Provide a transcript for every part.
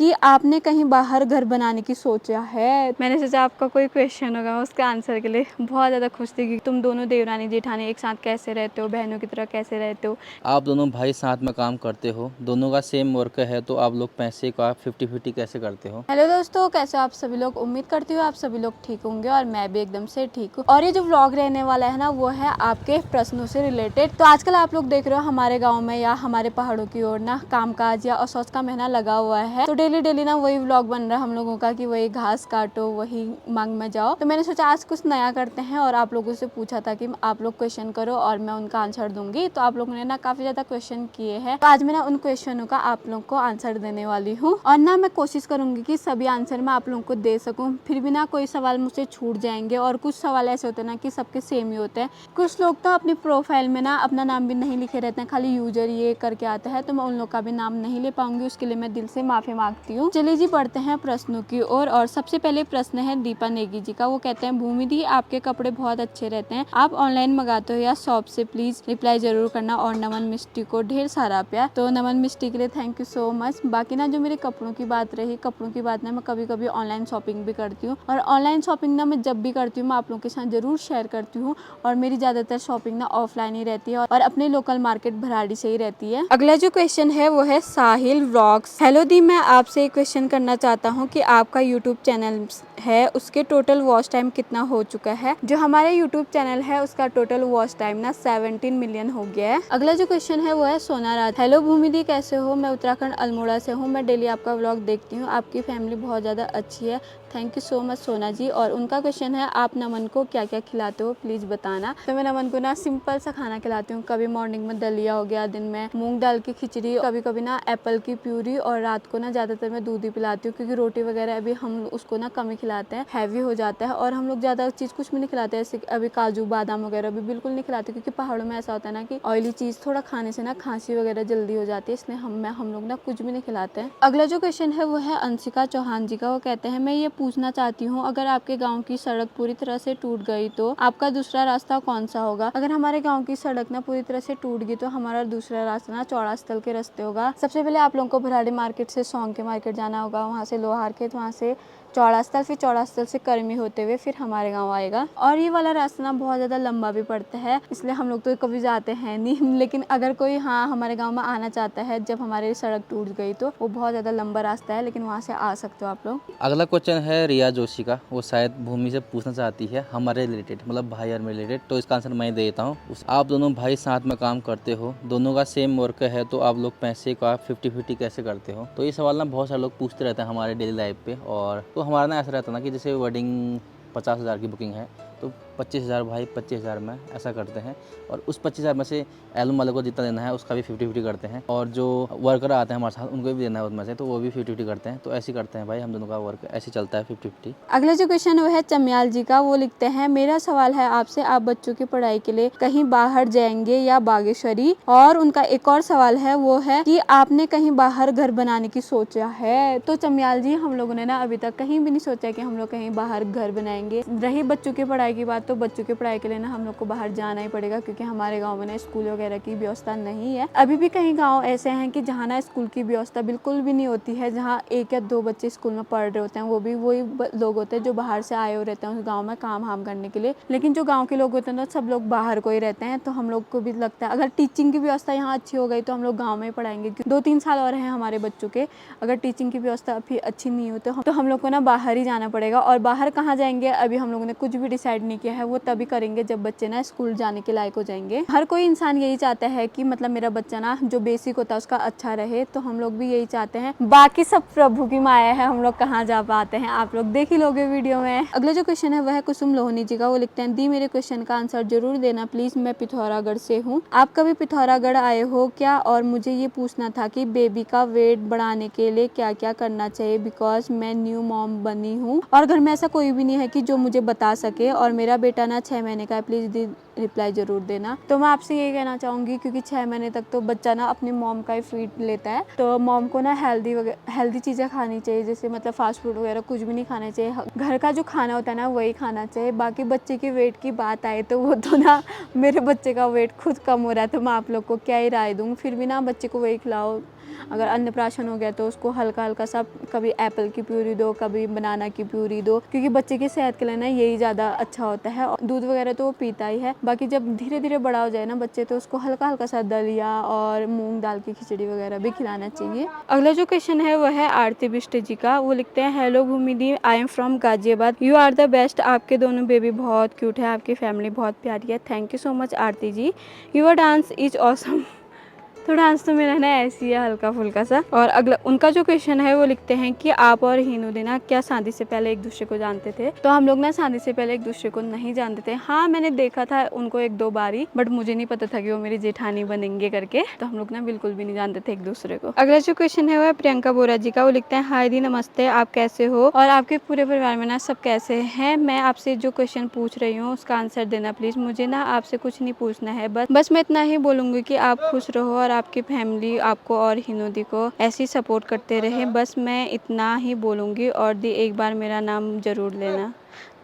कि आपने कहीं बाहर घर बनाने की सोचा है। मैंने सोचा आपका कोई क्वेश्चन होगा, उसका आंसर के लिए बहुत ज़्यादा खुश थी कि तुम दोनों देवरानी जेठानी एक साथ कैसे रहते हो, बहनों की तरह कैसे रहते हो। आप दोनों भाई साथ में काम करते हो, दोनों का सेम वर्क है, तो आप लोग पैसे का 50-50 कैसे करते हो? हेलो दोस्तों, कैसे हो आप सभी लोग। उम्मीद करती हूँ आप सभी लोग ठीक होंगे और मैं भी एकदम से ठीक हूँ। और ये जो व्लॉग रहने वाला है ना, वो है आपके प्रश्नों से रिलेटेड। तो आजकल आप लोग देख रहे हो हमारे गांव में या हमारे पहाड़ों की ओर ना कामकाज या असौच का महीना लगा हुआ है। तो डेली डेली ना वही व्लॉग बन रहा है हम लोगों का कि वही घास काटो, वही मांग में जाओ। तो मैंने सोचा आज कुछ नया करते हैं और आप लोगों से पूछा था कि आप लोग क्वेश्चन करो और मैं उनका आंसर दूंगी। तो आप लोगों ने ना काफी ज्यादा क्वेश्चन किए हैं, तो आज मैं ना उन क्वेश्चनों का आप लोग को आंसर देने वाली हूँ। और ना मैं कोशिश करूंगी कि सभी आंसर मैं आप लोगों को दे सकूं, फिर भी ना कोई सवाल मुझसे छूट जाएंगे। और कुछ सवाल ऐसे होते हैं ना कि सबके सेम ही होते हैं। कुछ लोग तो अपनी प्रोफाइल में ना अपना नाम भी नहीं लिखे रहते हैं, खाली यूजर ये करके आता है, तो मैं उन लोग का भी नाम नहीं ले पाऊंगी, उसके लिए मैं दिल से माफी मांगती हूँ। चलिए जी, बढ़ते हैं प्रश्नों की ओर। और सबसे पहले प्रश्न है दीपा नेगी जी का। वो कहते हैं, भूमि दी आपके कपड़े बहुत अच्छे रहते हैं, आप ऑनलाइन मंगाते हो या शॉप से, प्लीज रिप्लाई जरूर करना। और नमन मिस्टी को ढेर सारा प्यार। तो नमन मिस्टी के लिए थैंक यू सो मच। बाकी ना जो मेरे कपड़ों की बात रही, कपड़ों की बात ना मैं कभी कभी ऑनलाइन शॉपिंग भी करती हूँ। और ऑनलाइन शॉपिंग ना मैं जब भी करती हूँ मैं आप लोगों के साथ जरूर शेयर करती हूँ। और मेरी ज्यादातर शॉपिंग ना ऑफलाइन ही रहती है और अपने लोकल मार्केट भराड़ी से ही रहती है। अगला जो क्वेश्चन है वो है साहिल व्लॉग्स। हेलो दी, मैं आपसे एक क्वेश्चन करना चाहता हूँ कि आपका यूट्यूब चैनल है उसके टोटल वॉच टाइम कितना हो चुका है। जो हमारे यूट्यूब चैनल है उसका टोटल वॉच टाइम ना 17 मिलियन हो गया है। अगला जो क्वेश्चन है वो है सोना राज। हेलो भूमि दी, कैसे हो। मैं उत्तराखंड अल्मोड़ा से हूँ, मैं डेली आपका व्लॉग देखती हूँ, आपकी फैमिली बहुत ज़्यादा अच्छी है। थैंक यू सो मच सोना जी। और उनका क्वेश्चन है, आप नमन को क्या क्या खिलाते हो, प्लीज़ बताना। तो मैं नमन को ना सिंपल सा खाना खिलाती हूँ। कभी मॉर्निंग में दलिया हो गया, दिन में मूंग दाल की खिचड़ी, कभी कभी ना एप्पल की प्यूरी, और रात को ना ज़्यादातर मैं दूध ही पिलाती हूँ, क्योंकि रोटी वगैरह अभी हम उसको ना कम ही खिलाते हैं, हैवी हो जाता है। और हम लोग ज़्यादा चीज़ कुछ भी नहीं खिलाते, जैसे अभी काजू बादाम वगैरह भी बिल्कुल नहीं खिलाते, क्योंकि पहाड़ों में ऐसा होता है ना कि ऑयली चीज़ थोड़ा खाने से ना खांसी वगैरह जल्दी हो जाती है, इसलिए हम लोग ना कुछ भी नहीं खिलाते हैं। अगला जो क्वेश्चन है वो है अंशिका चौहान जी का। वो कहते हैं, मैं ये पूछना चाहती हूँ, अगर आपके गांव की सड़क पूरी तरह से टूट गई तो आपका दूसरा रास्ता कौन सा होगा। अगर हमारे गांव की सड़क ना पूरी तरह से टूट गई तो हमारा दूसरा रास्ता ना चौड़ा स्थल के रास्ते होगा। सबसे पहले आप लोगों को भराड़ी मार्केट से सौंग के मार्केट जाना होगा, वहाँ से लोहार खेत, वहाँ से चौड़ा स्थल, फिर चौड़ा स्थल से कर्मी होते हुए फिर हमारे गांव आएगा। और ये वाला रास्ता ना बहुत ज़्यादा लंबा भी पड़ता है, इसलिए हम लोग तो कभी जाते हैं नहीं। लेकिन अगर कोई हमारे गांव में आना चाहता है जब हमारी सड़क टूट गई, तो वो बहुत ज़्यादा लंबा रास्ता है, लेकिन वहाँ से आ सकते हो आप लोग। अगला क्वेश्चन है रिया जोशी का। वो शायद भूमि से पूछना चाहती है हमारे रिलेटेड, मतलब भाई और रिलेटेड, तो इसका आंसर मैं देता हूँ। आप दोनों भाई साथ में काम करते हो, दोनों का सेम वर्क है, तो आप लोग पैसे का 50-50 कैसे करते हो? तो ये सवाल ना बहुत सारे लोग पूछते रहते हैं हमारे डेली लाइफ पे। और तो हमारा ना ऐसा रहता है ना कि जैसे वेडिंग 50,000 की बुकिंग है, तो 25,000 भाई 25,000 में ऐसा करते हैं। और उस 25,000 में से एल्बम वाले को जितना देना है उसका भी 50-50 करते हैं। और जो वर्कर आते हैं हमारे साथ उनको भी देना है उसमें से, तो वो भी 50-50 करते हैं। तो ऐसे करते हैं भाई, हम दोनों का वर्क ऐसे चलता है 50-50। अगला जो क्वेश्चन वो है चम्याल जी का। वो लिखते हैं, मेरा सवाल है आपसे, आप बच्चों की पढ़ाई के लिए कहीं बाहर जाएंगे या बागेश्वरी। और उनका एक और सवाल है, वो है कि आपने कहीं बाहर घर बनाने की सोचा है। तो चम्याल जी, हम लोगों ने ना अभी तक कहीं भी नहीं सोचा कि हम लोग कहीं बाहर घर बनाएंगे। रही बच्चों की पढ़ाई की बात, तो बच्चों की पढ़ाई के लिए ना हम लोग को बाहर जाना ही पड़ेगा, क्योंकि हमारे गाँव में ना स्कूल वगैरह की व्यवस्था नहीं है। अभी भी कहीं गाँव ऐसे हैं कि जहाँ ना स्कूल की व्यवस्था बिल्कुल भी नहीं होती है, जहाँ 1 या 2 बच्चे स्कूल में पढ़ रहे होते हैं, वो भी वही लोग होते हैं जो बाहर से आए हुए रहते हैं उस गांव में काम करने के लिए। लेकिन जो गांव के लोग होते हैं ना, सब लोग बाहर को ही रहते हैं। तो हम लोग को भी लगता है अगर टीचिंग की व्यवस्था यहाँ अच्छी हो गई तो हम लोग गांव में ही पढ़ाएंगे। 2-3 साल और हैं हमारे बच्चों के, अगर टीचिंग की व्यवस्था अभी अच्छी नहीं हो तो हम लोग को ना बाहर ही जाना पड़ेगा। और बाहर कहाँ जाएंगे अभी हम लोगों ने कुछ भी डिसाइड नहीं किया है, वो तभी करेंगे जब बच्चे ना स्कूल जाने के लायक हो जाएंगे। हर कोई इंसान यही चाहता है कि मतलब मेरा बच्चा ना जो बेसिक होता है उसका अच्छा रहे, तो हम लोग भी यही चाहते हैं। बाकी सब प्रभु की माया है, हम लोग कहाँ जा पाते हैं, आप लोग देख ही लोगे वीडियो में। अगला जो क्वेश्चन है वह है कुसुम लोहनी जी का। वो लिखते हैं, दी मेरे क्वेश्चन का आंसर जरूर देना प्लीज, मैं पिथौरागढ़ से हूँ। आप कभी पिथौरागढ़ आए हो क्या? और मुझे ये पूछना था कि बेबी का वेट बढ़ाने के लिए क्या क्या करना चाहिए, बिकॉज मैं न्यू मॉम बनी हूँ और घर में ऐसा कोई भी नहीं है कि जो मुझे बता सके। और मेरा बेटा ना 6 महीने का है, प्लीज रिप्लाई जरूर देना। तो मैं आपसे ये कहना चाहूंगी, क्योंकि 6 महीने तक तो बच्चा ना अपनी मॉम का ही फीड लेता है, तो मॉम को ना हेल्दी चीजें खानी चाहिए, जैसे मतलब फास्ट फूड वगैरह कुछ भी नहीं खाना चाहिए। घर का जो खाना होता है ना वही खाना चाहिए। बाकी बच्चे के वेट की बात आए तो वो तो ना मेरे बच्चे का वेट खुद कम हो रहा है, तो मैं आप लोग को क्या ही राय दूँ। फिर भी ना बच्चे को वही खिलाओ अगर अन्नप्राशन हो गया तो उसको हल्का हल्का सा कभी एप्पल की प्यूरी दो, कभी बनाना की प्यूरी दो, क्योंकि बच्चे की सेहत के लिए ना यही ज़्यादा अच्छा होता है। दूध वगैरह तो वो पीता ही है, बाकी जब धीरे धीरे बड़ा हो जाए ना बच्चे तो उसको हल्का हल्का सा दलिया और मूंग दाल की खिचड़ी वगैरह भी खिलाना चाहिए। अगला जो क्वेश्चन है वह है आरती बिष्ट जी का। वो लिखते हैं, हेलो भूमि दी, I am from Ghaziabad, you are the best. आपके दोनों बेबी बहुत क्यूट है, आपकी फैमिली बहुत प्यारी है। Thank you so much Aarti ji, your dance is awesome. तो डांस तो मेरा ना ऐसी है हल्का फुल्का सा। और अगला उनका जो क्वेश्चन है वो लिखते हैं कि आप और हीनू दीना क्या शादी से पहले एक दूसरे को जानते थे? तो हम लोग ना शादी से पहले एक दूसरे को नहीं जानते थे। हाँ, मैंने देखा था उनको एक दो बारी, बट मुझे नहीं पता था कि वो मेरी जेठानी बनेंगे करके। तो हम लोग ना बिल्कुल भी नहीं जानते थे एक दूसरे को। अगला जो क्वेश्चन है वो है प्रियंका बोरा जी का। वो लिखते हैं, हाय दी नमस्ते, आप कैसे हो और आपके पूरे परिवार में ना सब कैसे हैं? मैं आपसे जो क्वेश्चन पूछ रही हूँ उसका आंसर देना प्लीज। मुझे ना आपसे कुछ नहीं पूछना है, बस मैं इतना ही बोलूँगी कि आप खुश रहो और आपकी फैमिली आपको और हिनू दी को ऐसी सपोर्ट करते रहे। बस मैं इतना ही बोलूँगी। और दी एक बार मेरा नाम ज़रूर लेना।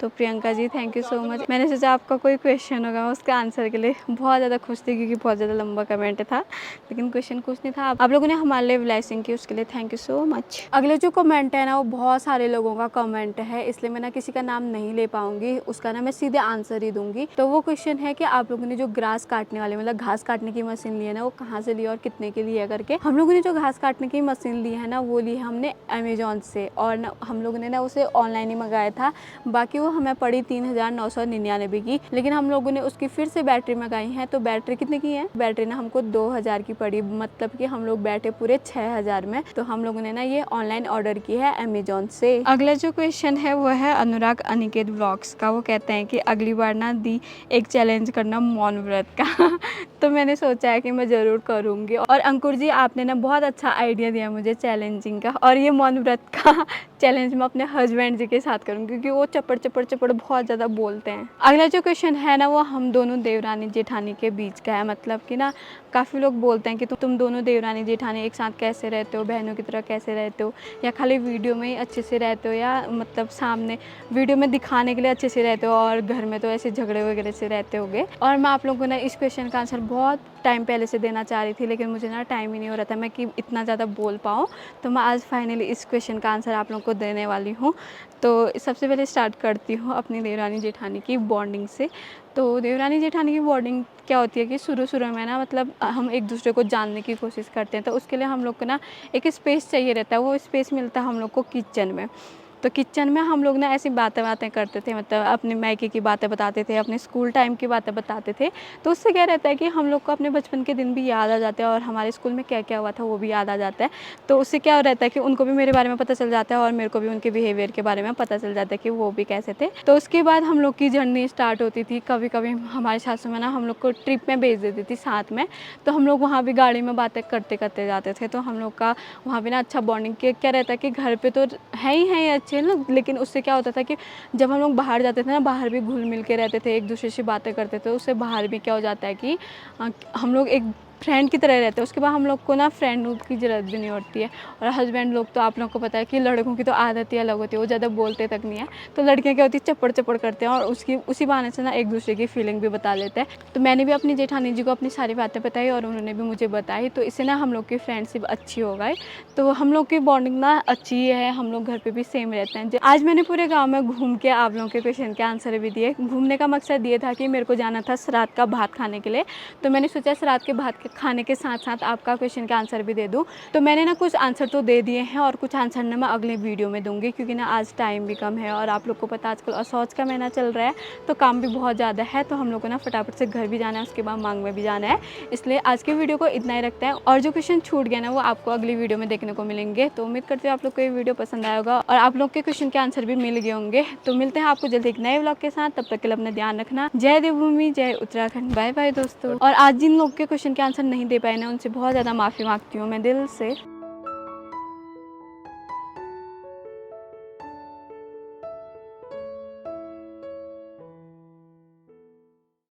तो Priyanka ji thank you so much. मैंने सोचा आपका कोई क्वेश्चन होगा, उसके आंसर के लिए बहुत ज़्यादा खुश थी क्योंकि बहुत ज़्यादा लंबा कमेंट था, लेकिन क्वेश्चन कुछ नहीं था। आप लोगों ने हमारे लिए ब्लेसिंग की, उसके लिए थैंक यू सो मच। अगले जो कमेंट है ना वो बहुत सारे लोगों का कमेंट है, इसलिए मैं ना किसी का नाम नहीं ले पाऊंगी, उसका ना मैं सीधे आंसर ही दूंगी। तो वो क्वेश्चन है कि आप लोगों ने जो ग्रास काटने वाले मतलब घास काटने की मशीन ली है ना वो कहाँ से ली और कितने की ली है करके। हम लोगों ने जो घास काटने की मशीन ली है ना वो ली है हमने अमेजोन से, और ना हम लोगों ने ना उसे ऑनलाइन ही मंगाया था। बाकी वो हमें पड़ी 3999 की, लेकिन हम लोगों ने उसकी फिर से बैटरी मंगाई है। तो बैटरी कितने की है? बैटरी ना हमको 2000 की पड़ी, मतलब कि हम लोग बैठे पूरे 6000 में। तो हम लोगों ने ना ये ऑनलाइन ऑर्डर की है अमेजोन से। अगला जो क्वेश्चन है वो है अनुराग अनिकेत व्लॉग्स का। वो कहते हैं कि अगली बार ना दी एक चैलेंज करना मौन व्रत का। तो मैंने सोचा है कि मैं ज़रूर करूँगी। और अंकुर जी आपने ना बहुत अच्छा आइडिया दिया मुझे चैलेंजिंग का, और ये मौन व्रत का चैलेंज मैं अपने हस्बैंड जी के साथ करूँगी क्योंकि वो चपड़ चपड़ चपड़ बहुत ज़्यादा बोलते हैं। अगला जो क्वेश्चन है ना वो हम दोनों देवरानी जेठानी के बीच का है। मतलब कि ना काफ़ी लोग बोलते हैं कि तुम दोनों देवरानी जेठानी एक साथ कैसे रहते हो, बहनों की तरह कैसे रहते हो, या खाली वीडियो में ही अच्छे से रहते हो, या मतलब सामने वीडियो में दिखाने के लिए अच्छे से रहते हो और घर में तो ऐसे झगड़े वगैरह से रहते होगे। और मैं आप लोगों को ना इस क्वेश्चन का आंसर बहुत टाइम पहले से देना चाह रही थी, लेकिन मुझे ना टाइम ही नहीं हो रहा था मैं कि इतना ज़्यादा बोल पाऊँ। तो मैं आज फाइनली इस क्वेश्चन का आंसर आप लोगों को देने वाली हूँ। तो सबसे पहले स्टार्ट करती हूँ अपनी देवरानी जेठानी की बॉन्डिंग से। तो देवरानी जेठानी की बॉन्डिंग क्या होती है कि शुरू में ना मतलब हम एक दूसरे को जानने की कोशिश करते हैं। तो उसके लिए हम लोग को ना एक स्पेस चाहिए रहता है, वो स्पेस मिलता है हम लोग को किचन में। तो किचन में हम लोग ना ऐसी बातें करते थे, मतलब अपने मायके की बातें बताते थे, अपने स्कूल टाइम की बातें बताते थे। तो उससे क्या रहता है कि हम लोग को अपने बचपन के दिन भी याद आ जाते हैं और हमारे स्कूल में क्या क्या हुआ था वो भी याद आ जाता है। तो उससे क्या रहता है कि उनको भी मेरे बारे में पता चल जाता है और मेरे को भी उनके बिहेवियर के बारे में पता चल जाता है कि वो भी कैसे थे। तो उसके बाद हम लोग की जर्नी स्टार्ट होती थी। कभी कभी हमारी सासू में ना हम लोग को ट्रिप में भेज देती थी साथ में, तो हम लोग वहाँ भी गाड़ी में बातें करते करते जाते थे। तो हम लोग का वहाँ भी ना अच्छा बॉन्डिंग क्या रहता है कि घर पे तो है ही अच्छे ना, लेकिन उससे क्या होता था कि जब हम लोग बाहर जाते थे ना, बाहर भी घुल मिल के रहते थे, एक दूसरे से बातें करते थे। उससे बाहर भी क्या हो जाता है कि हम लोग एक फ्रेंड की तरह रहते हैं। उसके बाद हम लोग को ना फ्रेंड की ज़रूरत भी नहीं होती है। और हस्बैंड लोग तो आप लोग को पता है कि लड़कों की तो आदत ही अलग होती है, वो ज़्यादा बोलते तक नहीं है। तो लड़कियाँ क्या होती है चप्पड़ चप्पड़ करते हैं और उसी बहाने से ना एक दूसरे की फीलिंग भी बता लेते हैं। तो मैंने भी अपनी जेठानी जी को अपनी सारी बातें बताई और उन्होंने भी मुझे बताई। तो इससे ना हम लोग की फ्रेंडशिप अच्छी हो गई। तो हम लोग की बॉन्डिंग ना अच्छी है, हम लोग घर पर भी सेम रहते हैं। आज मैंने पूरे गाँव में घूम के आप लोगों के क्वेश्चन के आंसर भी दिए। घूमने का मकसद ये था कि मेरे को जाना था श्राद्ध का भात खाने के लिए। तो मैंने सोचा श्राद्ध के भात खाने के साथ साथ आपका क्वेश्चन का आंसर भी दे दूं। तो मैंने ना कुछ आंसर तो दे दिए हैं और कुछ आंसर ना मैं अगले वीडियो में दूंगी, क्योंकि ना आज टाइम भी कम है और आप लोग को पता आजकल असौच का महीना चल रहा है तो काम भी बहुत ज़्यादा है। तो हम लोग को ना फटाफट से घर भी जाना है, उसके बाद मांग में भी जाना है। इसलिए आज के वीडियो को इतना ही रखता है और जो क्वेश्चन छूट गया ना वो आपको अगली वीडियो में देखने को मिलेंगे। तो उम्मीद करती हूँ आप लोग को ये वीडियो पसंद आया होगा और आप लोग के क्वेश्चन के आंसर भी मिल गए होंगे। तो मिलते हैं आपको जल्दी एक नए व्लॉग के साथ, तब तक के लिए अपना ध्यान रखना। जय देवभूमि, जय उत्तराखंड, बाय बाय दोस्तों। और आज जिन लोग के क्वेश्चन के आंसर नहीं दे पाए ना उनसे बहुत ज़्यादा माफ़ी मांगती हूँ मैं दिल से।